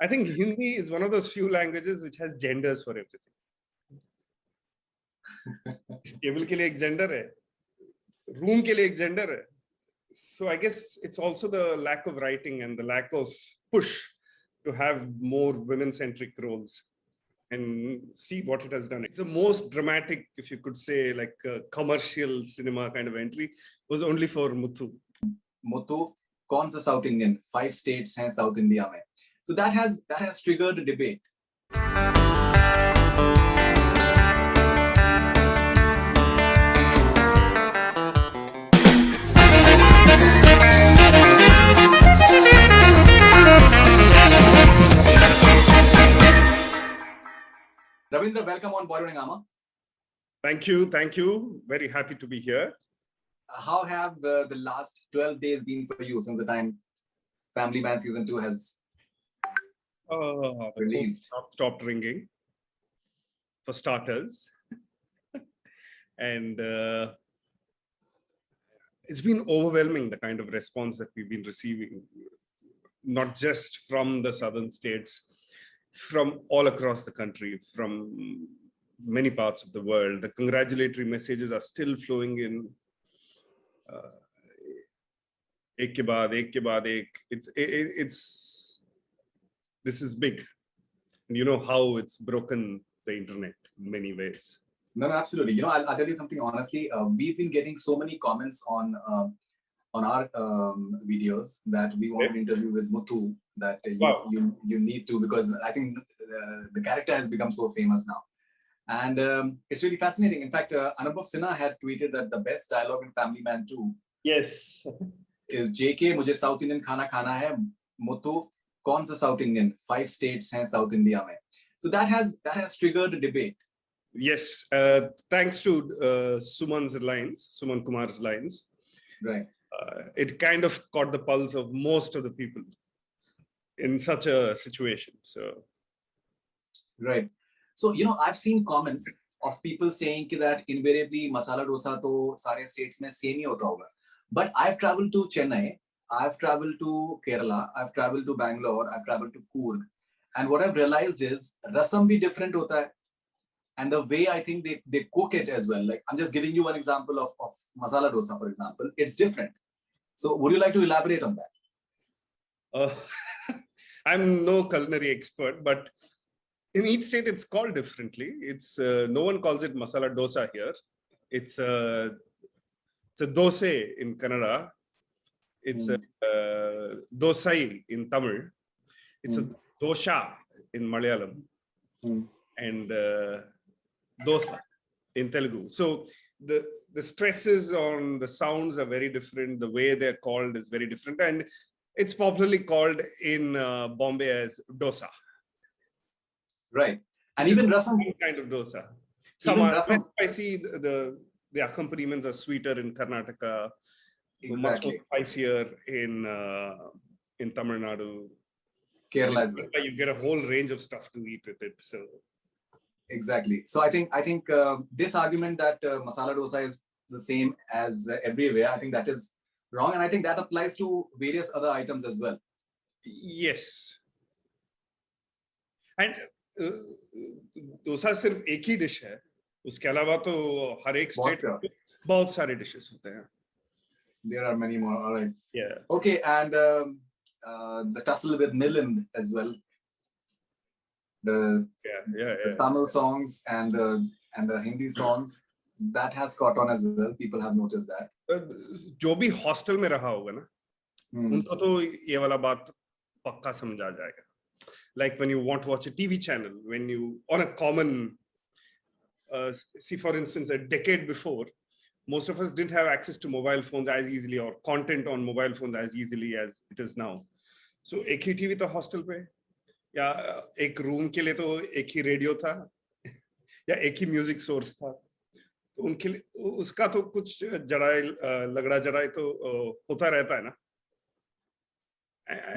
I think Hindi is one of those few languages which has genders for everything. Table ke liye ek gender hai, room ke liye ek gender hai. So I guess it's also the lack of writing and the lack of push to have more women-centric roles, and see what it has done. It's the most dramatic, if you could say, like commercial cinema kind of entry was only for Muthu. Muthu, kaun sa South Indian? 5 states hain South India mein. So that has triggered a debate. Ravindra, welcome on Bollywood Hungama. Thank you. Very happy to be here. How have the last 12 days been for you since the time Family Man Season 2 has released? Stopped ringing, for starters. And it's been overwhelming, the kind of response that we've been receiving, not just from the southern states, from all across the country, from many parts of the world. The congratulatory messages are still flowing in. Ek ke baad ek. This is big. And you know how it's broken the internet in many ways. No, absolutely. You know, I'll tell you something honestly. We've been getting so many comments on our videos that we want to interview with Muthu, that you need to, because I think the character has become so famous now. And it's really fascinating. In fact, Anubhav Sinha had tweeted that the best dialogue in Family Man 2 yes, is JK, mujhe South Indian khana khana hai. Muthu, kaun sa South Indian? 5 states hain South India mein. So that has triggered a debate. Yes, thanks to Suman Kumar's lines. Right. It kind of caught the pulse of most of the people in such a situation. So, right. So, you know, I've seen comments of people saying that invariably masala dosa to sare states mein same hi hota hoga. But I've traveled to Chennai, I've traveled to Kerala, I've traveled to Bangalore, I've traveled to Coorg, and what I've realized is rasam bhi different hota hai. And the way I think they cook it as well. Like, I'm just giving you one example of masala dosa, for example. It's different. So would you like to elaborate on that? I'm no culinary expert, but in each state it's called differently. It's no one calls it masala dosa here. It's a dosai in Kannada. It's a dosai in Tamil. It's a dosha in Malayalam. And dosa in Telugu. So the stresses on the sounds are very different. The way they're called is very different. And it's popularly called in Bombay as dosa. Right. And even rasam kind of dosa. Some are spicy. The accompaniments are sweeter in Karnataka. Exactly. Much more spicier in Tamil Nadu. Kerala as well. You get a whole range of stuff to eat with it. So exactly. So I think this argument that masala dosa is the same as everywhere, I think that is wrong, and I think that applies to various other items as well. Yes. And dosa सिर्फ एक ही dish है. उसके अलावा तो हर एक state में बहुत सारे डिशेस होते हैं. There are many more. All right. Yeah. Okay, and the tussle with Milind as well. The Tamil songs and the Hindi songs, that has caught on as well. People have noticed that. जो भी hostel में रहा होगा ना, उनको तो ये वाला बात पक्का समझा जाएगा. Like when you want to watch a TV channel, when you on a common, see for instance, a decade before, most of us didn't have access to mobile phones as easily or content on mobile phones as easily as it is now. So एक ही TV था hostel पे, या एक room के लिए तो एक ही radio था, या एक ही म्यूजिक सोर्स था. तो उनके लिए उसका तो कुछ लगड़ा जड़ाई तो होता रहता है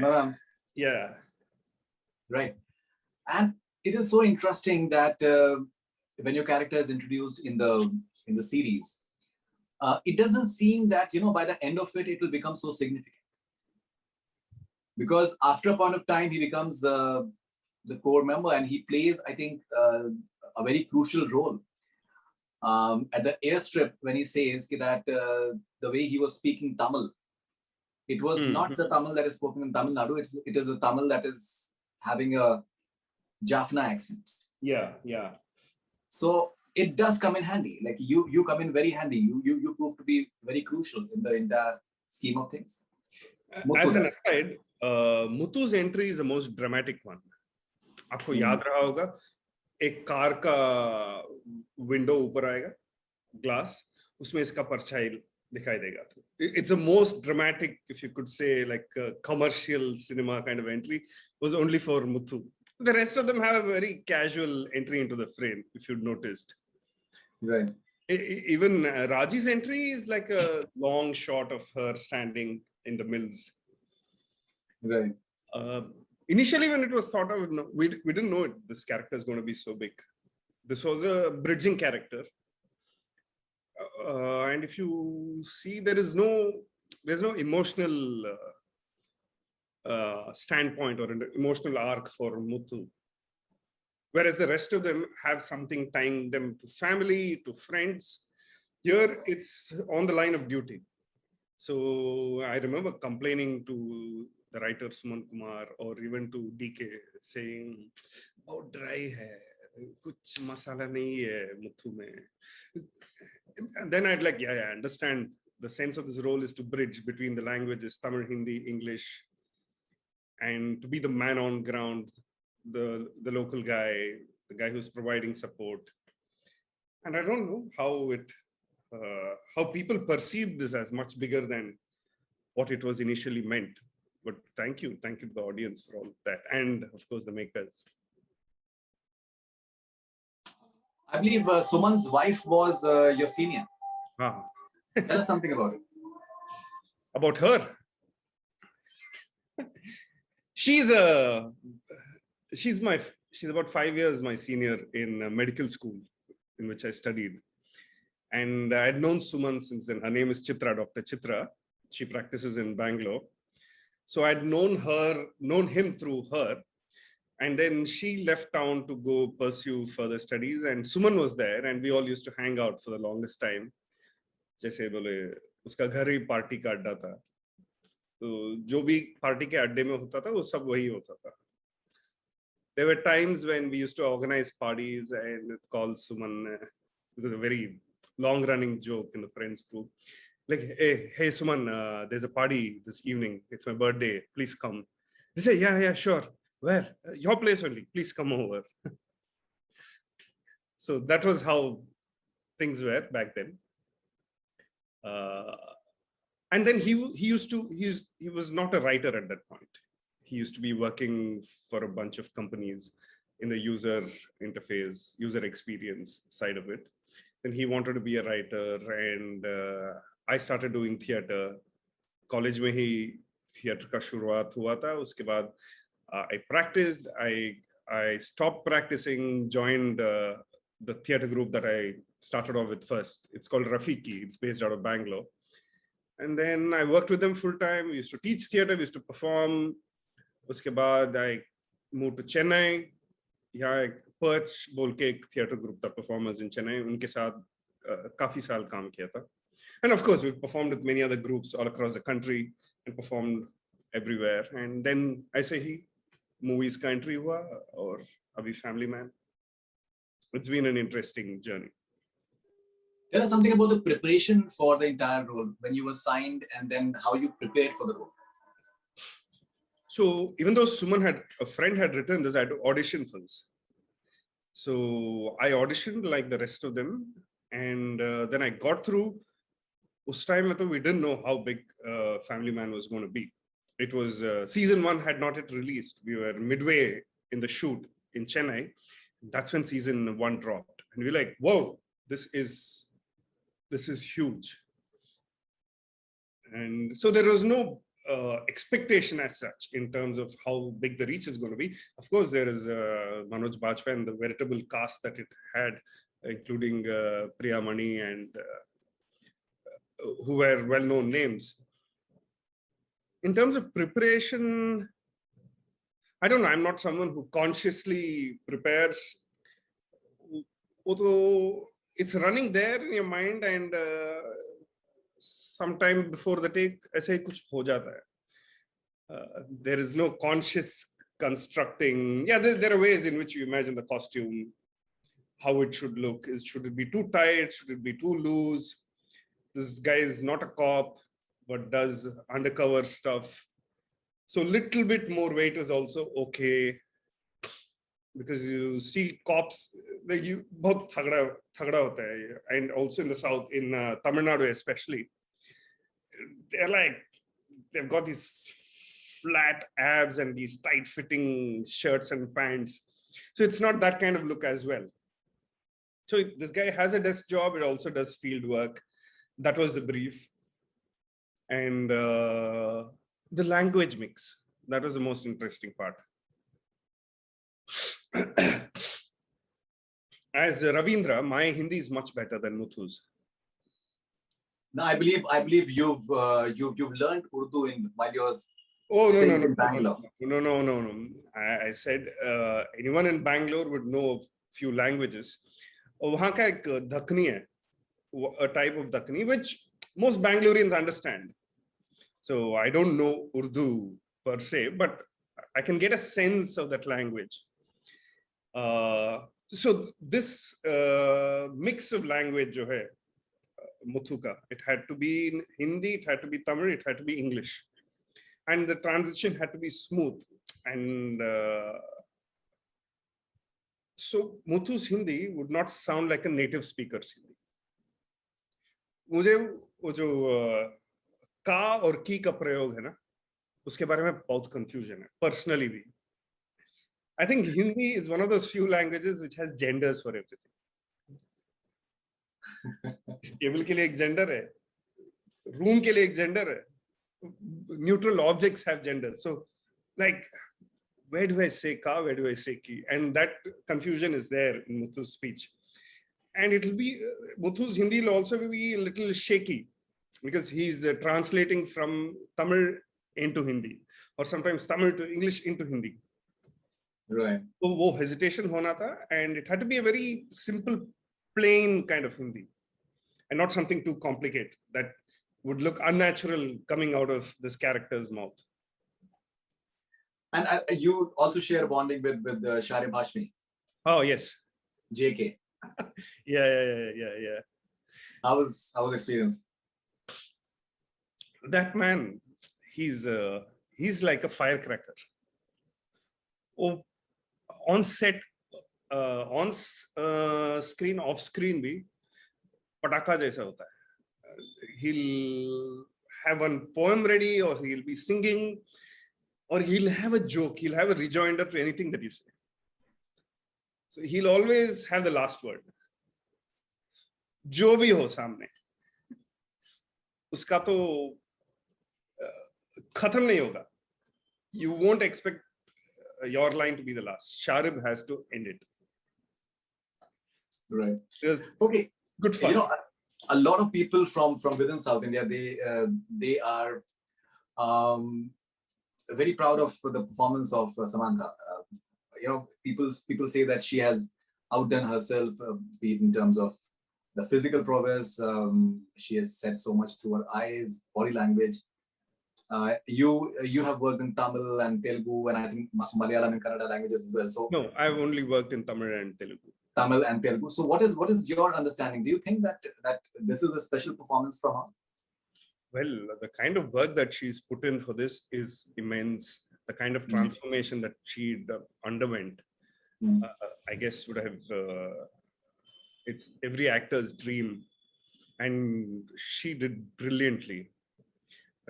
ना. Yeah. Right. And it is so interesting that when your character is introduced in the series, it doesn't seem that, you know, by the end of it, it will become so significant. because after a point of time, he becomes the core member, and he plays, I think, a very crucial role. At the airstrip, when he says that the way he was speaking Tamil, it was not the Tamil that is spoken in Tamil Nadu. It is a Tamil that is having a Jaffna accent. Yeah, yeah. So it does come in handy. Like you come in very handy. You prove to be very crucial in the entire scheme of things. As an aside, Muthu's entry is the most dramatic one. आपको याद रहा होगा, एक car का window ऊपर आएगा, glass, उसमें इसका परछाई दिखाई देगा. It's the most dramatic, if you could say, like commercial cinema kind of entry, was only for Muthu. The rest of them have a very casual entry into the frame, if you'd noticed. Right. Even Raji's entry is like a long shot of her standing in the mills. Right. Initially, when it was thought of, we didn't know this character is going to be so big. This was a bridging character. And if you see, there's no emotional standpoint or an emotional arc for Muthu. Whereas the rest of them have something tying them to family, to friends. Here, it's on the line of duty. So I remember complaining to the writer Suman Kumar or even to DK saying, "Oh, dry hai, kuch masala nahi hai Muthu mein." And then I'd like, yeah, I understand the sense of this role is to bridge between the languages, Tamil, Hindi, English, and to be the man on ground, the local guy, the guy who's providing support. And I don't know how people perceive this as much bigger than what it was initially meant. But thank you to the audience for all of that, and of course the makers. I believe Suman's wife was your senior. Tell us something about it. About her. She's about 5 years my senior in medical school in which I studied. And I had known Suman since then. Her name is Chitra, Dr. Chitra. She practices in Bangalore. So I'd known him through her. And then she left town to go pursue further studies. And Suman was there, and we all used to hang out for the longest time. जैसे बोले उसका घर ही party का अड्डा था. तो जो भी पार्टी के अड्डे में होता था वो सब वही होता था. There were times when we used to organize parties and call Suman. This is a very long-running joke in the friends group. Like, hey Suman, there's a party this evening. It's my birthday. Please come. They say, yeah, sure. Where? Your place only. Please come over. So that was how things were back then. And then he was not a writer at that point. He used to be working for a bunch of companies in the user interface, user experience side of it. Then he wanted to be a writer, and I started doing theater. College में ही theater का शुरुआत हुआ था. उसके बाद I practiced. I stopped practicing, joined the theater group that I started off with first. It's called Rafiki. It's based out of Bangalore. And then I worked with them full time. We used to teach theater. We used to perform. उसके बाद I moved to Chennai. यहाँ एक Perch बोल के एक theater group था, performers in Chennai. उनके साथ काफी साल काम किया था. And of course, we performed with many other groups all across the country and performed everywhere. And then I say he movies का entry हुआ और अभी Family Man. It's been an interesting journey. Tell us something about the preparation for the entire role, when you were signed, and then how you prepared for the role. So even though a friend had written this, I had to audition for this. So I auditioned like the rest of them, and then I got through. Us time we didn't know how big Family Man was going to be. It was season 1 had not yet released. We were midway in the shoot in Chennai. That's when season 1 dropped, and we were like, "Whoa, this is huge." And so there was no expectation as such in terms of how big the reach is going to be. Of course, there is Manoj Bajpayee and the veritable cast that it had, including Priya Mani and who were well-known names. in terms of preparation, I don't know. I'm not someone who consciously prepares. Although it's running there in your mind, and sometime before the take, ऐसे ही कुछ हो जाता है. There is no conscious constructing. Yeah, there are ways in which you imagine the costume, how it should look. Should it be too tight? Should it be too loose? This guy is not a cop, but does undercover stuff. So little bit more weight is also okay, because you see cops, you बहुत थगड़ा होता है, and also in the south, in Tamil Nadu especially, they've got these flat abs and these tight fitting shirts and pants, so it's not that kind of look as well. So this guy has a desk job, it also does field work. That was the brief. And the language mix, that was the most interesting part. As Ravindra, my Hindi is much better than Muthu's. No, I believe you've learned Urdu while you were staying in Bangalore. No. I said anyone in Bangalore would know a few languages. वहाँ का एक दक्कनी है, a type of Dakkani which most Bangaloreans understand. So I don't know Urdu per se, but I can get a sense of that language. So this mix of language जो है Muthu का, it had to be in Hindi, it had to be Tamil, it had to be English, and the transition had to be smooth. And so Muthu's Hindi would not sound like a native speaker's Hindi. मुझे वो जो का और की का प्रयोग है ना, उसके बारे में बहुत confusion है, personally भी. I think Hindi is one of those few languages which has genders for everything. Table के लिए एक gender है, room के लिए एक gender है, neutral objects have genders. So, like, where do I say ka, where do I say ki? And that confusion is there in Muthu's speech. And it'll be, Muthu's Hindi will also be a little shaky, because he's translating from Tamil into Hindi, or sometimes Tamil to English into Hindi. Right. So wo hesitation hona tha, and it had to be a very simple, plain kind of Hindi, and not something too complicated that would look unnatural coming out of this character's mouth. And you also share bonding with Sharib. Oh yes. JK. Yeah. How was experience? That man, he's like a firecracker. Oh, on set, on screen, off screen bhi pataka jaisa hota hai. He'll have one poem ready, or he'll be singing, or he'll have a joke, he'll have a rejoinder to anything that you say. So he'll always have the last word. जो भी हो सामने, उसका तो खत्म नहीं होगा. You won't expect your line to be the last. Sharib has to end it. Right. Okay. Good fun. You know, a lot of people from within South India, they are very proud of the performance of Samantha. You know, people say that she has outdone herself, be it in terms of the physical prowess. She has said so much through her eyes, body language. You have worked in Tamil and Telugu, and I think Malayalam and Kannada languages as well. So no, I've only worked in Tamil and Telugu. Tamil and Telugu. So what is your understanding? Do you think that this is a special performance from her? Well, the kind of work that she's put in for this is immense. The kind of transformation that she underwent, I guess would have, it's every actor's dream. And she did brilliantly.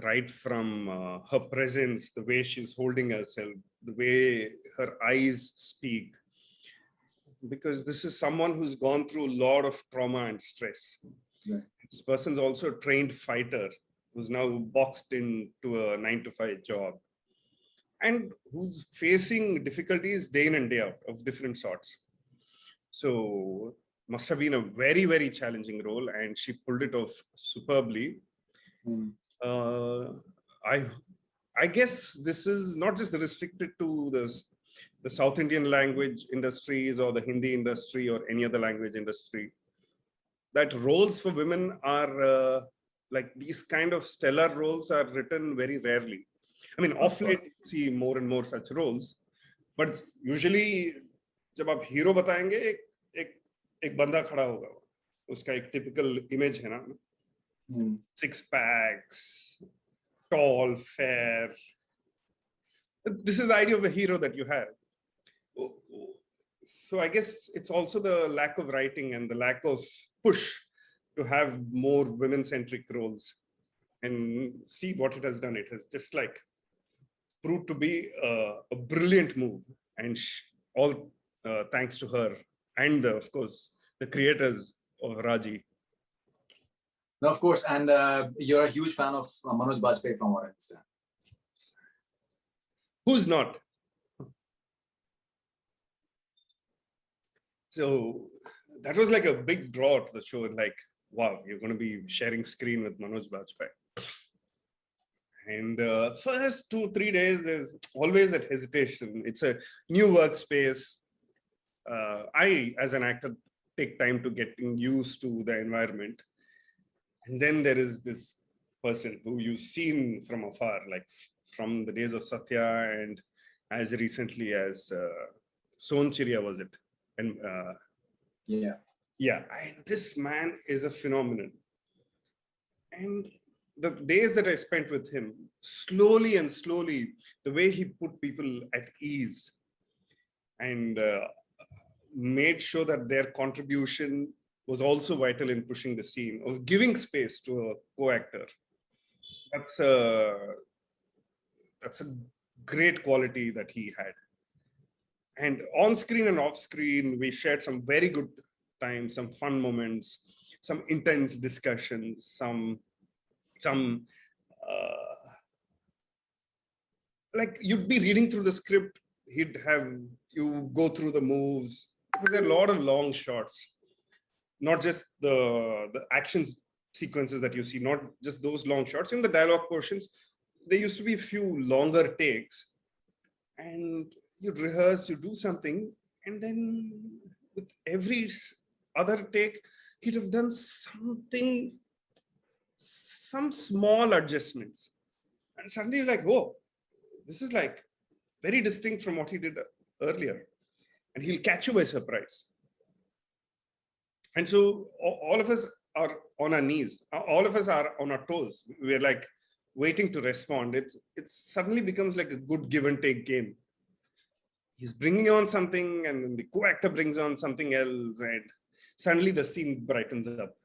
Right from her presence, the way she's holding herself, the way her eyes speak. Because this is someone who's gone through a lot of trauma and stress. Yeah. This person's also a trained fighter who's now boxed into a 9-to-5 job, and who's facing difficulties day in and day out of different sorts. So must have been a very, very challenging role, and she pulled it off superbly. I guess this is not just restricted to the South Indian language industries or the Hindi industry or any other language industry. That roles for women are like these kind of stellar roles are written very rarely. I mean, of late you see more and more such roles, but usually जब आप hero बताएंगे एक बंदा खड़ा होगा, उसका एक typical image है ना, 6 packs, tall, fair. This is the idea of the hero that you have. So I guess it's also the lack of writing and the lack of push to have more women-centric roles, and see what it has done. It has just like proved to be a brilliant move, and all thanks to her and of course the creators of Raji. No, of course, and you're a huge fan of Manoj Bajpayee, from what I understand. Who's not? So that was like a big draw to the show. Like, wow, you're going to be sharing screen with Manoj Bajpayee. And first 2-3 days, there's always that hesitation. It's a new workspace. I, as an actor, take time to getting used to the environment. And then there is this person who you've seen from afar, like from the days of Satya and as recently as Son Chiriya, was it? And yeah, and this man is a phenomenon. And the days that I spent with him, slowly and slowly, the way he put people at ease and made sure that their contribution was also vital in pushing the scene, or giving space to a co-actor. That's a great quality that he had. And on screen and off screen, we shared some very good times, some fun moments, some intense discussions, some like you'd be reading through the script, he'd have you go through the moves, because there are a lot of long shots, not just the action sequences that you see, not just those long shots. In the dialogue portions, there used to be a few longer takes, and you'd rehearse, you do something, and then with every other take, he'd have done something, some small adjustments. And suddenly you're like, oh, this is like very distinct from what he did earlier. And he'll catch you by surprise. And so all of us are on our knees. All of us are on our toes. We're like waiting to respond. It suddenly becomes like a good give and take game. He's bringing on something, and then the co-actor brings on something else, and suddenly the scene brightens up.